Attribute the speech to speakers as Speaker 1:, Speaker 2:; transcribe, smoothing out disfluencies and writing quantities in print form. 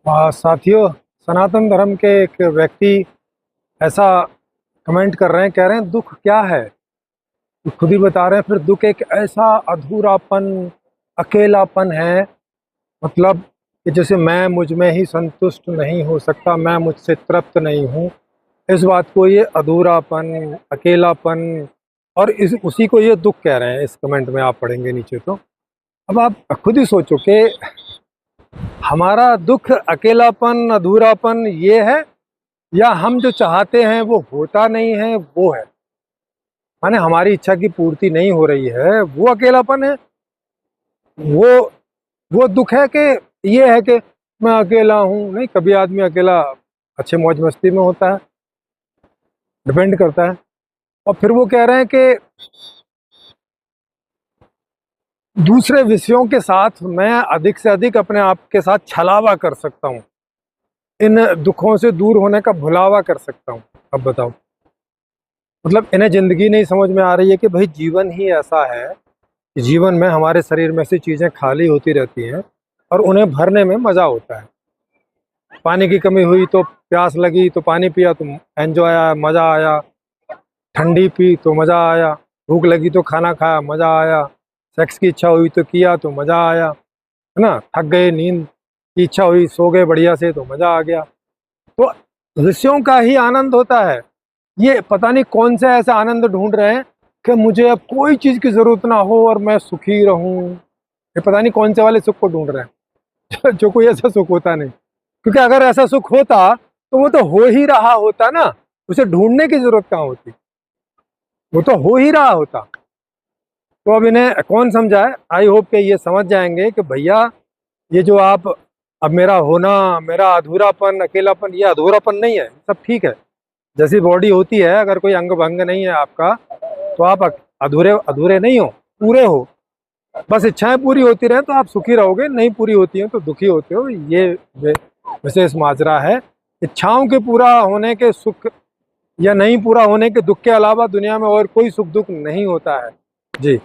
Speaker 1: साथियों, सनातन धर्म के एक व्यक्ति ऐसा कमेंट कर रहे हैं, कह रहे हैं दुख क्या है। तो खुद ही बता रहे हैं, फिर दुख एक ऐसा अधूरापन, अकेलापन है। मतलब कि जैसे मैं मुझ में ही संतुष्ट नहीं हो सकता, मैं मुझसे तृप्त नहीं हूँ। इस बात को ये अधूरापन, अकेलापन और इस उसी को ये दुख कह रहे हैं। इस कमेंट में आप पढ़ेंगे नीचे तो अब आप खुद ही सोचो कि हमारा दुख, अकेलापन, अधूरापन ये है, या हम जो चाहते हैं वो होता नहीं है, वो है। माने हमारी इच्छा की पूर्ति नहीं हो रही है, वो अकेलापन है। वो वो दुख है कि ये है कि मैं अकेला हूँ। नहीं, कभी आदमी अकेला अच्छे मौज मस्ती में होता है, डिपेंड करता है। और फिर वो कह रहे हैं कि दूसरे विषयों के साथ मैं अधिक से अधिक अपने आप के साथ छलावा कर सकता हूँ, इन दुखों से दूर होने का भुलावा कर सकता हूँ। अब बताओ, मतलब इन्हें ज़िंदगी नहीं समझ में आ रही है कि भाई जीवन ही ऐसा है कि जीवन में हमारे शरीर में से चीज़ें खाली होती रहती हैं और उन्हें भरने में मज़ा होता है। पानी की कमी हुई तो प्यास लगी तो पानी पिया तो एंजॉय आया, मज़ा आया। ठंडी पी तो मज़ा आया। भूख लगी तो खाना खाया, मज़ा आया। सेक्स की इच्छा हुई तो किया तो मज़ा आया, है ना। थक गए, नींद की इच्छा हुई, सो गए बढ़िया से तो मज़ा आ गया। तो विषयों का ही आनंद होता है। ये पता नहीं कौन सा ऐसा आनंद ढूंढ रहे हैं कि मुझे अब कोई चीज़ की ज़रूरत ना हो और मैं सुखी रहूं। ये पता नहीं कौन से वाले सुख को ढूंढ रहे हैं जो कोई ऐसा सुख होता नहीं। क्योंकि अगर ऐसा सुख होता तो वो तो हो ही रहा होता ना, उसे ढूंढने की ज़रूरत कहाँ होती, वो तो हो ही रहा होता। तो अब इन्हें कौन समझाए। आई होप कि ये समझ जाएंगे कि भैया, ये जो आप अब मेरा होना, मेरा अधूरापन, अकेलापन, ये अधूरापन नहीं है, सब ठीक है। जैसी बॉडी होती है, अगर कोई अंग भंग नहीं है आपका तो आप अधूरे अधूरे नहीं हो, पूरे हो। बस इच्छाएं पूरी होती रहे तो आप सुखी रहोगे, नहीं पूरी होती हैं तो दुखी होते हो। ये विशेष माजरा है। इच्छाओं के पूरा होने के सुख या नहीं पूरा होने के दुख के अलावा दुनिया में और कोई सुख दुख नहीं होता है। जी।